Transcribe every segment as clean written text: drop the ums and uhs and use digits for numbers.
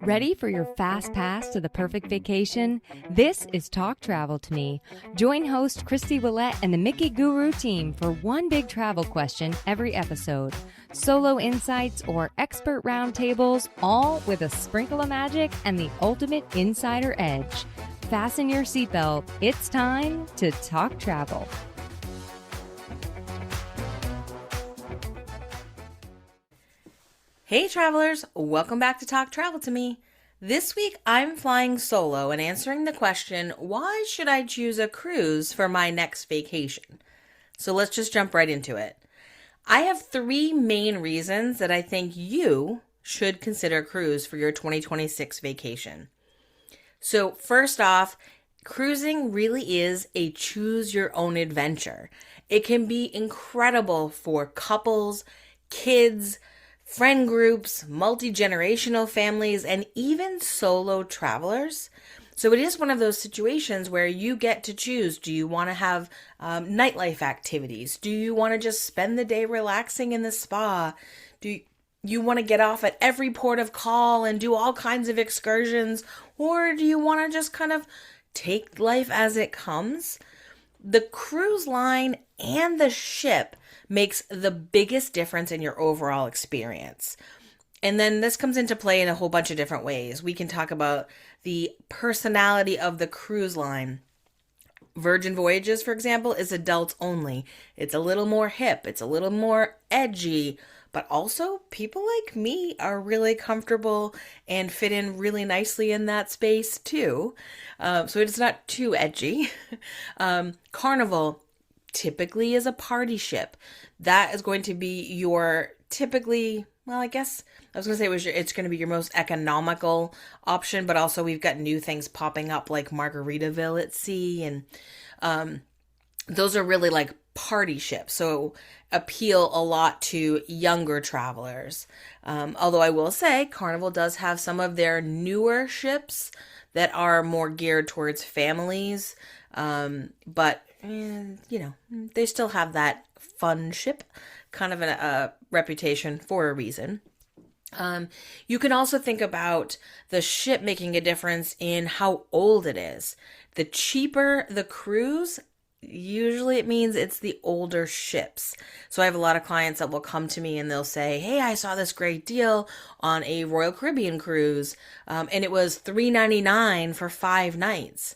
Ready for your fast pass to the perfect vacation? This is Talk Travel to Me. Join host Kristy Ouellette and the Mickey Guru team for one big travel question every episode. Solo insights or expert roundtables, all with a sprinkle of magic and the ultimate insider edge. Fasten your seatbelt. It's time to talk travel. Hey travelers, welcome back to Talk Travel to Me. This week I'm flying solo and answering the question, why should I choose a cruise for my next vacation? So let's just jump right into it. I have three main reasons that I think you should consider a cruise for your 2026 vacation. So first off, cruising really is a choose your own adventure. It can be incredible for couples, kids, friend groups, multi-generational families, and even solo travelers. So it is one of those situations where you get to choose. Do you want to have nightlife activities? Do you want to just spend the day relaxing in the spa? Do you want to get off at every port of call and do all kinds of excursions? Or do you want to just kind of take life as it comes? The cruise line and the ship makes the biggest difference in your overall experience. And then this comes into play in a whole bunch of different ways. We can talk about the personality of the cruise line. Virgin Voyages, for example, is adults only. It's a little more hip. It's a little more edgy. But also, people like me are really comfortable and fit in really nicely in that space too. So it's not too edgy. Carnival typically is a party ship. That is going to be your typically, well, I guess I was going to say it's going to be your most economical option, but also we've got new things popping up like Margaritaville at sea, and those are really like party ships, so appeal a lot to younger travelers. Although I will say Carnival does have some of their newer ships that are more geared towards families, but they still have that fun ship kind of a reputation for a reason. You can also think about the ship making a difference in how old it is. The cheaper the cruise, usually it means it's the older ships. So I have a lot of clients that will come to me and they'll say, hey, I saw this great deal on a Royal Caribbean cruise, and it was $399 for 5 nights.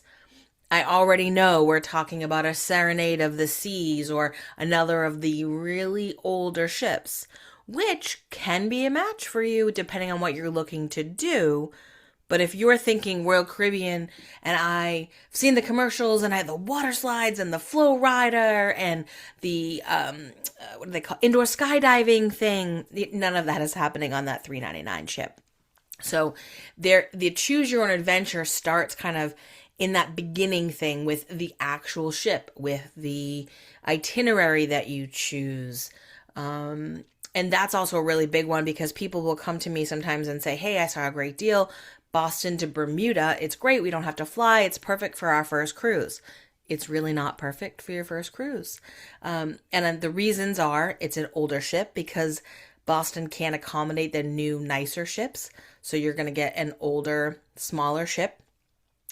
I already know we're talking about a Serenade of the Seas or another of the really older ships, which can be a match for you depending on what you're looking to do. But if you're thinking Royal Caribbean and I've seen the commercials and I have the water slides and the flow rider and the, what do they call, indoor skydiving thing, none of that is happening on that $399 ship. So the choose your own adventure starts kind of in that beginning thing with the actual ship, with the itinerary that you choose. And that's also a really big one because people will come to me sometimes and say, hey, I saw a great deal. Boston to Bermuda. It's great. We don't have to fly. It's perfect for our first cruise. It's really not perfect for your first cruise. And then the reasons are it's an older ship because Boston can't accommodate the new, nicer ships. So you're going to get an older, smaller ship.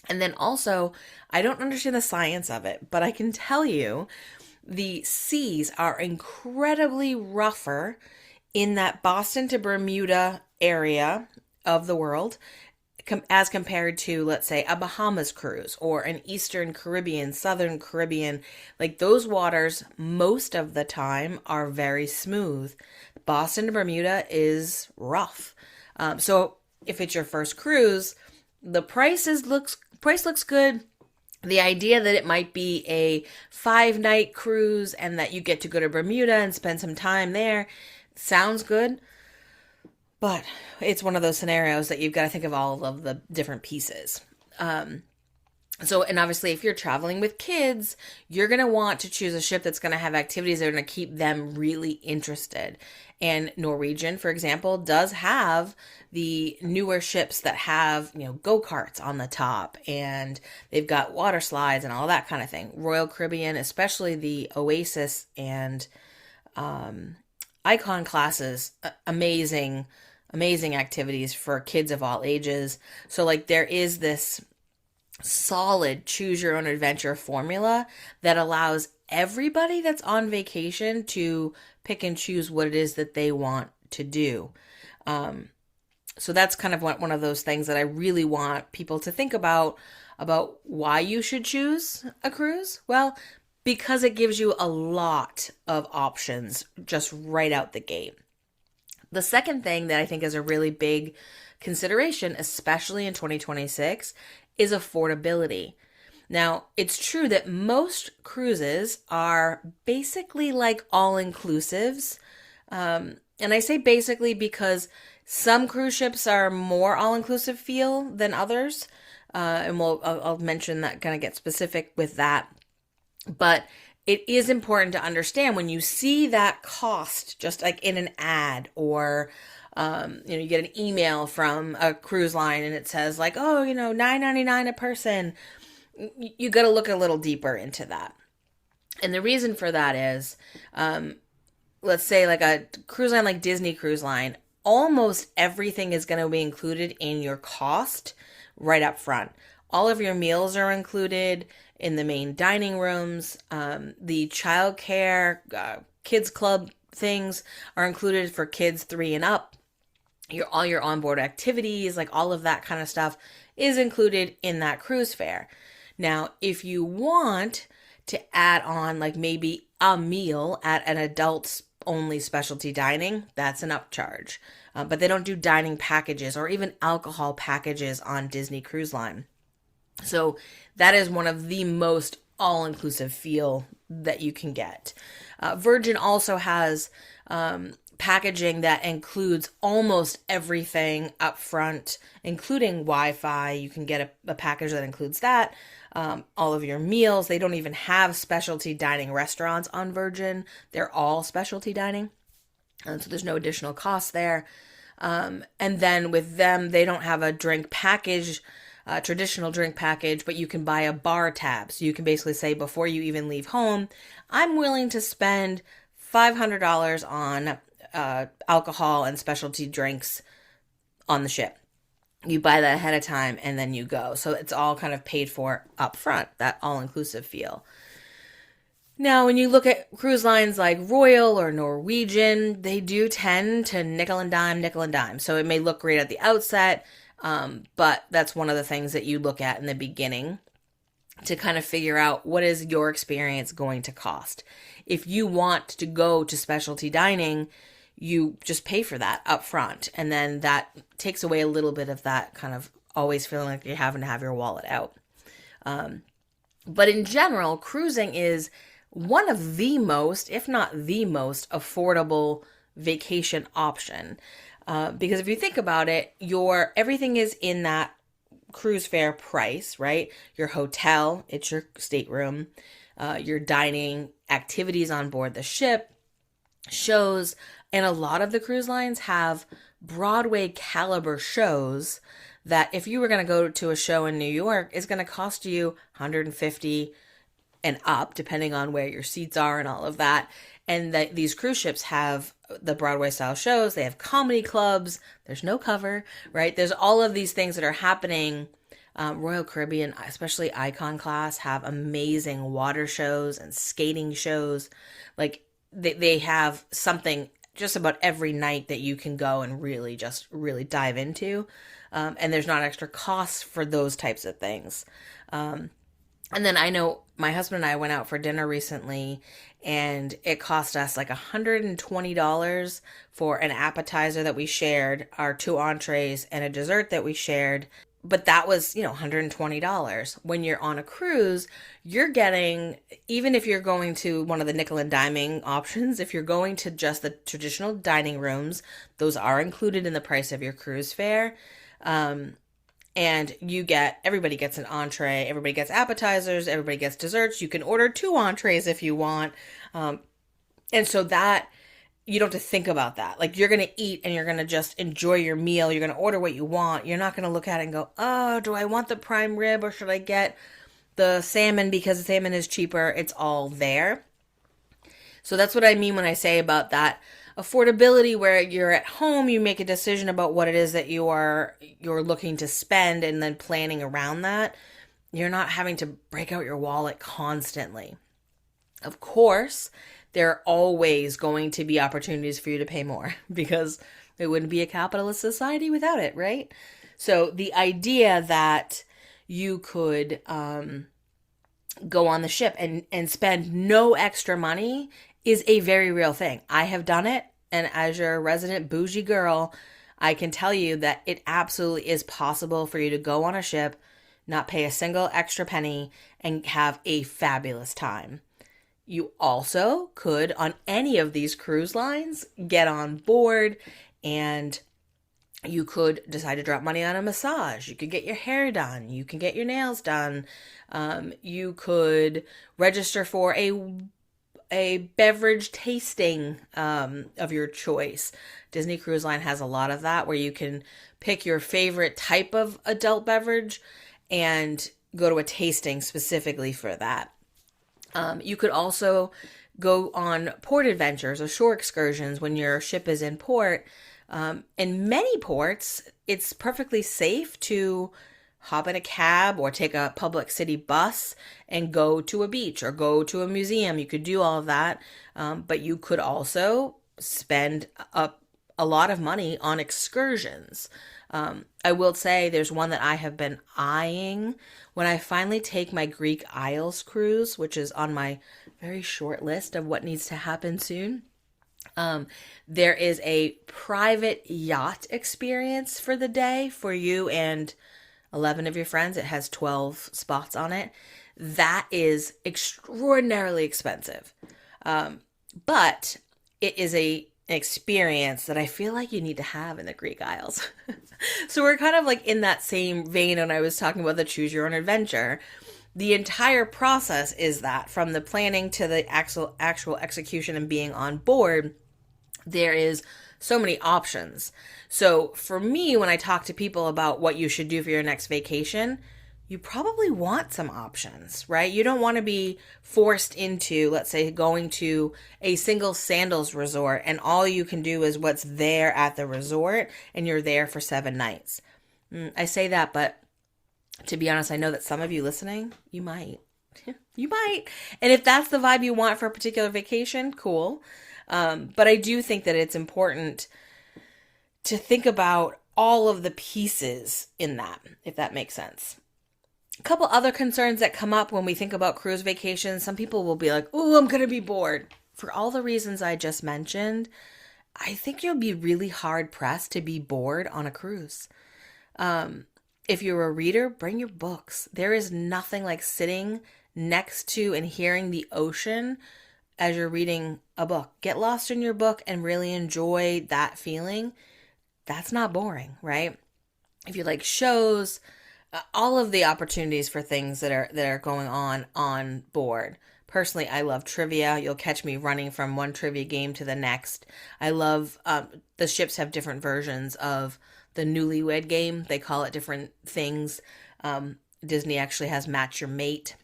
And then also, I don't understand the science of it, but I can tell you the seas are incredibly rougher in that Boston to Bermuda area of the world as compared to, let's say, a Bahamas cruise or an Eastern Caribbean, Southern Caribbean. Like those waters, most of the time, are very smooth. Boston to Bermuda is rough. So if it's your first cruise, the price looks good. The idea that it might be a 5-night cruise and that you get to go to Bermuda and spend some time there sounds good. But it's one of those scenarios that you've got to think of all of the different pieces. And obviously if you're traveling with kids, you're going to want to choose a ship that's going to have activities that are going to keep them really interested. And Norwegian, for example, does have the newer ships that have, go-karts on the top and they've got water slides and all that kind of thing. Royal Caribbean, especially the Oasis and Icon classes, amazing amazing activities for kids of all ages. So like there is this solid choose your own adventure formula that allows everybody that's on vacation to pick and choose what it is that they want to do. So that's kind of one of those things that I really want people to think about why you should choose a cruise. Well, because it gives you a lot of options just right out the gate. The second thing that I think is a really big consideration, especially in 2026, is affordability. Now, it's true that most cruises are basically like all-inclusives. And I say basically because some cruise ships are more all-inclusive feel than others. And I'll mention that, kind of get specific with that. But it is important to understand when you see that cost, just like in an ad or, you get an email from a cruise line and it says like, oh, $9.99 a person. You got to look a little deeper into that. And the reason for that is, let's say like a cruise line like Disney Cruise Line, almost everything is going to be included in your cost right up front. All of your meals are included in the main dining rooms. The childcare, kids club things are included for kids 3 and up. All your onboard activities, like all of that kind of stuff is included in that cruise fare. Now, if you want to add on like maybe a meal at an adults only specialty dining, that's an upcharge. But they don't do dining packages or even alcohol packages on Disney Cruise Line. So that is one of the most all-inclusive feel that you can get. Virgin also has packaging that includes almost everything up front, including Wi-Fi. You can get a package that includes that. All of your meals. They don't even have specialty dining restaurants on Virgin. They're all specialty dining. So there's no additional cost there. And then with them, they don't have a drink package, traditional drink package, but you can buy a bar tab. So you can basically say before you even leave home, I'm willing to spend $500 on alcohol and specialty drinks on the ship. You buy that ahead of time and then you go. So it's all kind of paid for up front, that all-inclusive feel. Now, when you look at cruise lines like Royal or Norwegian, they do tend to nickel and dime. So it may look great at the outset, but that's one of the things that you look at in the beginning to kind of figure out what is your experience going to cost. If you want to go to specialty dining, you just pay for that up front. And then that takes away a little bit of that kind of always feeling like you're having to have your wallet out. But in general, cruising is one of the most, if not the most, affordable vacation option. Because if you think about it, everything is in that cruise fare price, right? Your hotel, it's your stateroom, your dining, activities on board the ship, shows, and a lot of the cruise lines have Broadway caliber shows that if you were going to go to a show in New York, it's going to cost you $150 and up, depending on where your seats are and all of that. And these cruise ships have the Broadway style shows. They have comedy clubs. There's no cover, right? There's all of these things that are happening. Royal Caribbean, especially Icon Class, have amazing water shows and skating shows. Like they have something just about every night that you can go and really dive into. And there's not extra costs for those types of things. And then I know my husband and I went out for dinner recently and it cost us like $120 for an appetizer that we shared, our 2 entrees and a dessert that we shared. But that was, $120. When you're on a cruise, you're getting, even if you're going to one of the nickel and diming options, if you're going to just the traditional dining rooms, those are included in the price of your cruise fare. And everybody gets an entree, everybody gets appetizers, everybody gets desserts. You can order 2 entrees if you want. And so that, you don't have to think about that. Like, you're going to eat and you're going to just enjoy your meal. You're going to order what you want. You're not going to look at it and go, oh, do I want the prime rib or should I get the salmon because the salmon is cheaper? It's all there. So that's what I mean when I say about that affordability where you're at home, you make a decision about what it is that you're looking to spend and then planning around that. You're not having to break out your wallet constantly. Of course, there are always going to be opportunities for you to pay more because it wouldn't be a capitalist society without it, right? So the idea that you could go on the ship and spend no extra money is a very real thing. I have done it, and as your resident bougie girl, I can tell you that it absolutely is possible for you to go on a ship, not pay a single extra penny, and have a fabulous time. You also could, on any of these cruise lines, get on board and you could decide to drop money on a massage. You could get your hair done. You can get your nails done. You could register for a beverage tasting of your choice. Disney Cruise Line has a lot of that where you can pick your favorite type of adult beverage and go to a tasting specifically for that. You could also go on port adventures or shore excursions when your ship is in port. In many ports, it's perfectly safe to hop in a cab or take a public city bus and go to a beach or go to a museum. You could do all of that, but you could also spend a lot of money on excursions. I will say there's one that I have been eyeing when I finally take my Greek Isles cruise, which is on my very short list of what needs to happen soon. There is a private yacht experience for the day for you and 11 of your friends. It has 12 spots on it. That is extraordinarily expensive. But it is an experience that I feel like you need to have in the Greek Isles. So we're kind of like in that same vein when I was talking about the choose your own adventure. The entire process is that from the planning to the actual execution and being on board, there is so many options. So for me, when I talk to people about what you should do for your next vacation, you probably want some options, right? You don't want to be forced into, let's say, going to a single sandals resort and all you can do is what's there at the resort and you're there for 7 nights. I say that, but to be honest, I know that some of you listening, you might. You might. And if that's the vibe you want for a particular vacation, cool. But I do think that it's important to think about all of the pieces in that, if that makes sense. A couple other concerns that come up when we think about cruise vacations. Some people will be like, "Oh, I'm going to be bored." For all the reasons I just mentioned, I think you'll be really hard pressed to be bored on a cruise. If you're a reader, bring your books. There is nothing like sitting next to and hearing the ocean as you're reading a book. Get lost in your book and really enjoy that feeling. That's not boring, right? If you like shows, all of the opportunities for things that are going on board. Personally, I love trivia. You'll catch me running from one trivia game to the next. I love the ships have different versions of the newlywed game. They call it different things. Disney actually has Match Your Mate.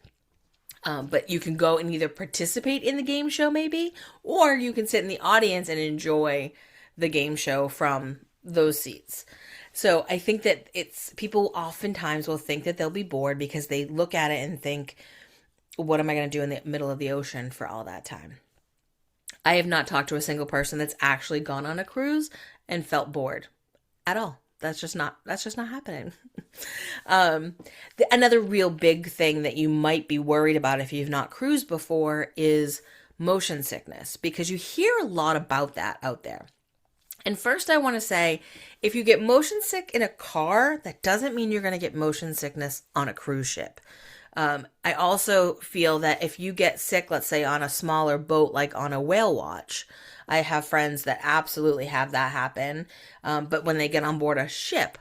But you can go and either participate in the game show maybe, or you can sit in the audience and enjoy the game show from those seats. So I think that people oftentimes will think that they'll be bored because they look at it and think, what am I going to do in the middle of the ocean for all that time? I have not talked to a single person that's actually gone on a cruise and felt bored at all. That's just not happening. Another real big thing that you might be worried about if you've not cruised before is motion sickness, because you hear a lot about that out there. And first I want to say, if you get motion sick in a car, that doesn't mean you're going to get motion sickness on a cruise ship. I also feel that if you get sick, let's say on a smaller boat, like on a whale watch, I have friends that absolutely have that happen. But when they get on board a ship,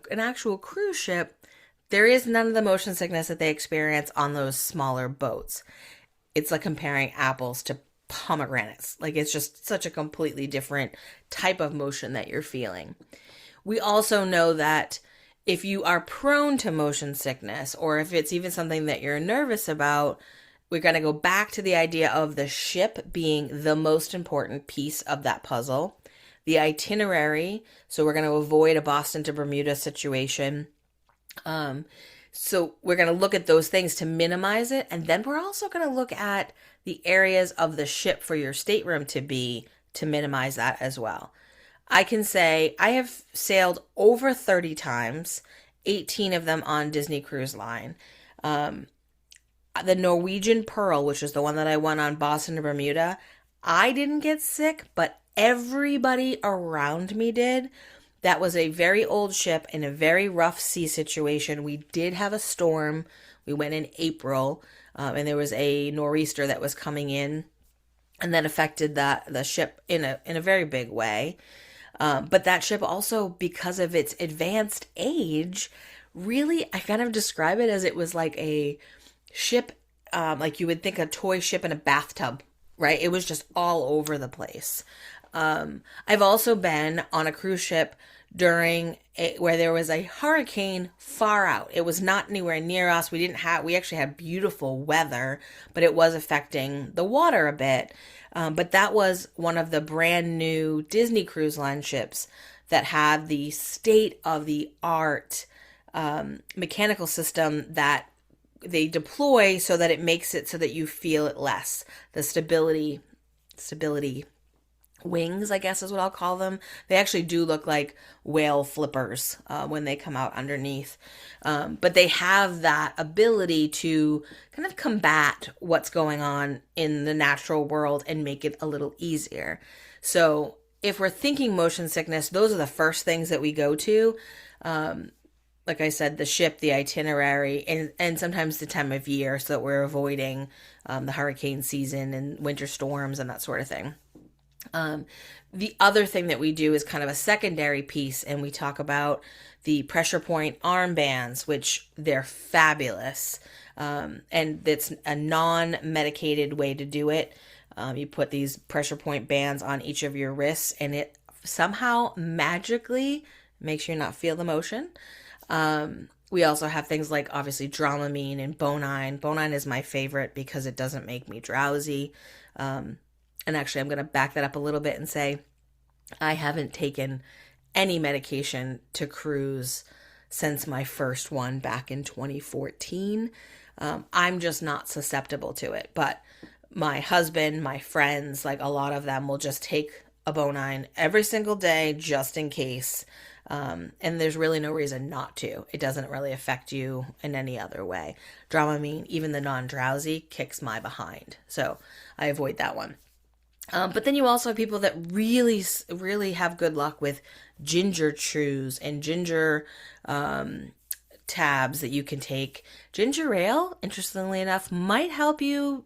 an actual cruise ship, there is none of the motion sickness that they experience on those smaller boats. It's like comparing apples to pomegranates. Like, it's just such a completely different type of motion that you're feeling. We also know that if you are prone to motion sickness, or if it's even something that you're nervous about, we're going to go back to the idea of the ship being the most important piece of that puzzle. The itinerary, so we're going to avoid a Boston to Bermuda situation. So we're going to look at those things to minimize it. And then we're also going to look at the areas of the ship for your stateroom to be to minimize that as well. I can say I have sailed over 30 times, 18 of them on Disney Cruise Line. The Norwegian Pearl, which is the one that I went on Boston to Bermuda, I didn't get sick, but everybody around me did. That was a very old ship in a very rough sea situation. We did have a storm. We went in April, and there was a nor'easter that was coming in, and that affected the ship in a very big way. But that ship also, because of its advanced age, really, I kind of describe it as it was like a ship, like you would think a toy ship in a bathtub, right? It was just all over the place. I've also been on a cruise ship where there was a hurricane far out. It was not anywhere near us. We actually had beautiful weather, but it was affecting the water a bit. But that was one of the brand new Disney Cruise Line ships that had the state-of-the-art mechanical system that they deploy so that it makes it so that you feel it less. The stability wings, I guess is what I'll call them. They actually do look like whale flippers when they come out underneath. But they have that ability to kind of combat what's going on in the natural world and make it a little easier. So if we're thinking motion sickness, those are the first things that we go to. Like I said, the ship, the itinerary, and sometimes the time of year so that we're avoiding the hurricane season and winter storms and that sort of thing. The other thing that we do is kind of a secondary piece, and we talk about the pressure point armbands, which they're fabulous. And it's a non-medicated way to do it. You put these pressure point bands on each of your wrists, and it somehow magically makes you not feel the motion. We also have things like obviously Dramamine and Bonine. Bonine is my favorite because it doesn't make me drowsy. And actually, I'm going to back that up a little bit and say I haven't taken any medication to cruise since my first one back in 2014. I'm just not susceptible to it. But my husband, my friends, like a lot of them will just take a Bonine every single day just in case. And there's really no reason not to. It doesn't really affect you in any other way. Dramamine, even the non-drowsy, kicks my behind. So I avoid that one. But then you also have people that really, really have good luck with ginger chews and ginger tabs that you can take. Ginger ale, interestingly enough, might help you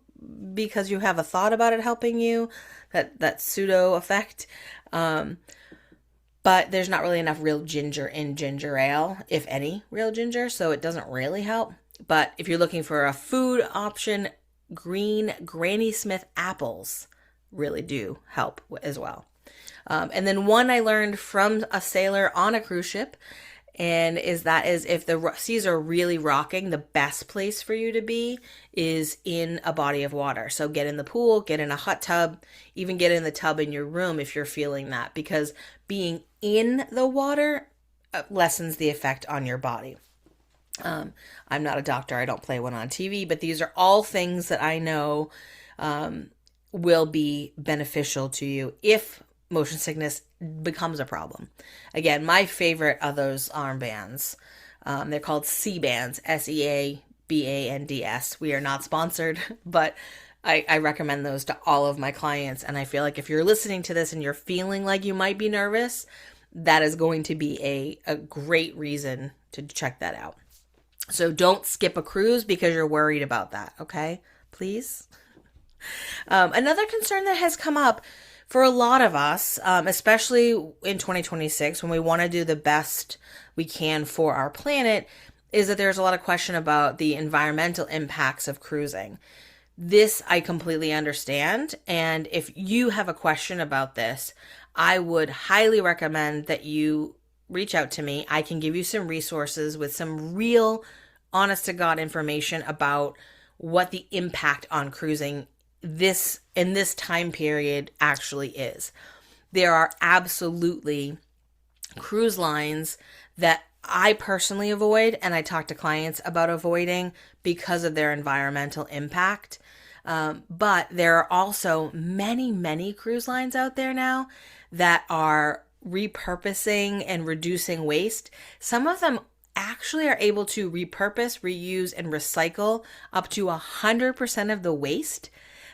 because you have a thought about it helping you, that pseudo effect. But there's not really enough real ginger in ginger ale, if any real ginger, so it doesn't really help. But if you're looking for a food option, green Granny Smith apples really do help as well. And then one I learned from a sailor on a cruise ship, and is if the seas are really rocking, the best place for you to be is in a body of water. So get in the pool, get in a hot tub, even get in the tub in your room if you're feeling that, because being in the water lessens the effect on your body. I'm not a doctor. I don't play one on TV, but these are all things that I know will be beneficial to you if motion sickness becomes a problem. Again, my favorite of those armbands, they're called C-bands, SEABANDS. We are not sponsored, but I recommend those to all of my clients. And I feel like if you're listening to this and you're feeling like you might be nervous, that is going to be a great reason to check that out. So don't skip a cruise because you're worried about that, okay? Please. Another concern that has come up for a lot of us, especially in 2026, when we want to do the best we can for our planet, is that there's a lot of question about the environmental impacts of cruising. This I completely understand. And if you have a question about this, I would highly recommend that you reach out to me. I can give you some resources with some real honest to God information about what the impact on cruising in this time period actually is. There are absolutely cruise lines that I personally avoid, and I talk to clients about avoiding because of their environmental impact. But there are also many, many cruise lines out there now that are repurposing and reducing waste. Some of them actually are able to repurpose, reuse, and recycle up to 100% of the waste.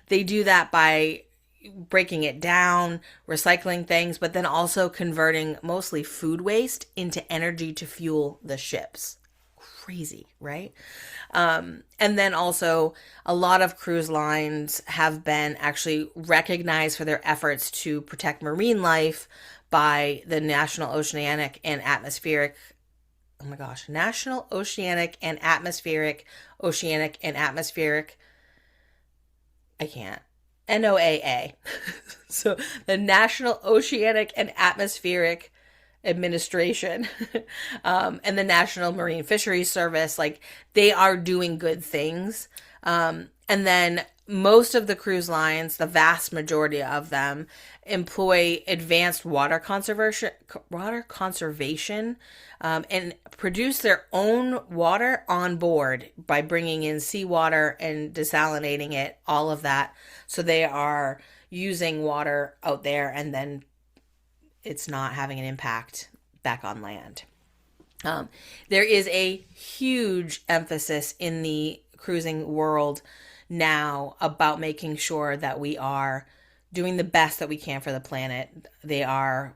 They do that by breaking it down, recycling things, but then also converting mostly food waste into energy to fuel the ships. Crazy, right? And then also a lot of cruise lines have been actually recognized for their efforts to protect marine life by the National Oceanic and Atmospheric NOAA. So the National Oceanic and Atmospheric Administration and the National Marine Fisheries Service, like, they are doing good things. And then most of the cruise lines, the vast majority of them, employ advanced water conservation, and produce their own water on board by bringing in seawater and desalinating it, all of that. So they are using water out there, and then it's not having an impact back on land. There is a huge emphasis in the cruising world now about making sure that we are doing the best that we can for the planet. They are,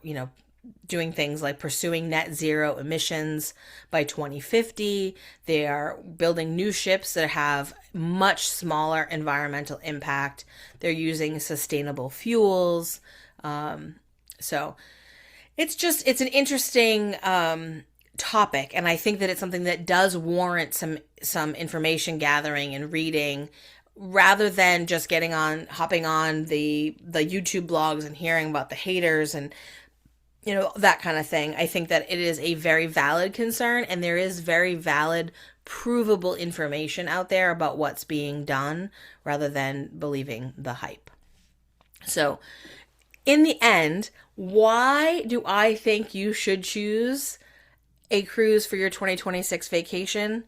doing things like pursuing net zero emissions by 2050. They are building new ships that have much smaller environmental impact. They're using sustainable fuels. So it's an interesting topic, and I think that it's something that does warrant some information gathering and reading, rather than just hopping on the YouTube blogs and hearing about the haters and that kind of thing. I think that it is a very valid concern, and there is very valid, provable information out there about what's being done, rather than believing the hype. So, in the end, why do I think you should choose a cruise for your 2026 vacation?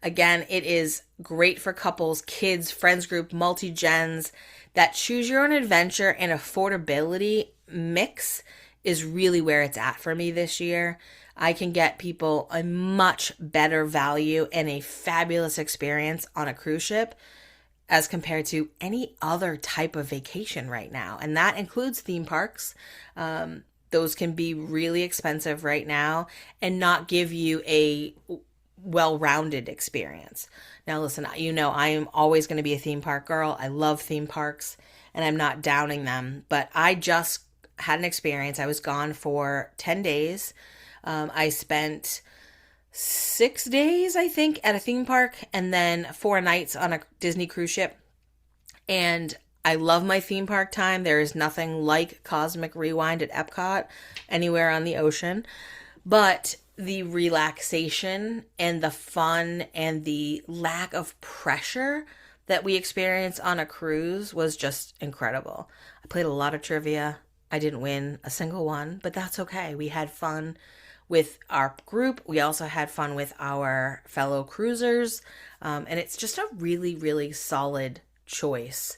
Again, it is great for couples, kids, friends group, multi-gens. That choose your own adventure and affordability mix is really where it's at for me this year. I can get people a much better value and a fabulous experience on a cruise ship as compared to any other type of vacation right now. And that includes theme parks. Those can be really expensive right now and not give you a well-rounded experience. Now, listen, I am always going to be a theme park girl. I love theme parks, and I'm not downing them, but I just had an experience. I was gone for 10 days. I spent 6 days, I think, at a theme park, and then 4 nights on a Disney cruise ship. And I love my theme park time. There is nothing like Cosmic Rewind at Epcot anywhere on the ocean. But the relaxation and the fun and the lack of pressure that we experienced on a cruise was just incredible. I played a lot of trivia. I didn't win a single one, but that's okay. We had fun with our group. We also had fun with our fellow cruisers. And it's just a really, really solid choice,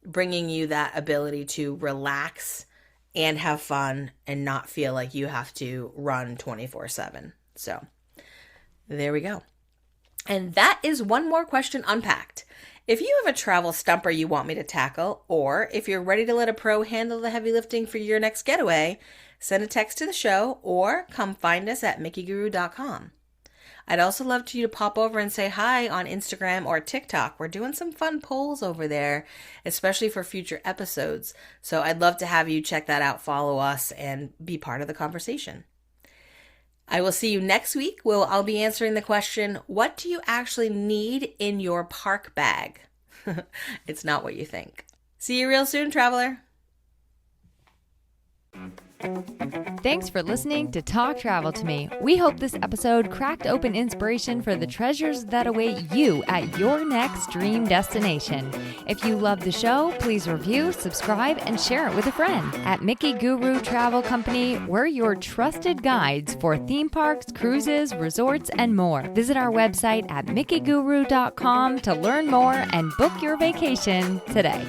bringing you that ability to relax and have fun and not feel like you have to run 24/7. So there we go. And that is one more question unpacked. If you have a travel stumper you want me to tackle, or if you're ready to let a pro handle the heavy lifting for your next getaway, send a text to the show or come find us at mickyguru.com. I'd also love you to pop over and say hi on Instagram or TikTok. We're doing some fun polls over there, especially for future episodes. So I'd love to have you check that out, follow us, and be part of the conversation. I will see you next week where I'll be answering the question, what do you actually need in your park bag? It's not what you think. See you real soon, traveler. Thanks for listening to Talk Travel to Me. We hope this episode cracked open inspiration for the treasures that await you at your next dream destination. If you love the show, please review, subscribe, and share it with a friend. At Mickey Guru Travel Company, we're your trusted guides for theme parks, cruises, resorts, and more. Visit our website at mickey guru.com to learn more and book your vacation today.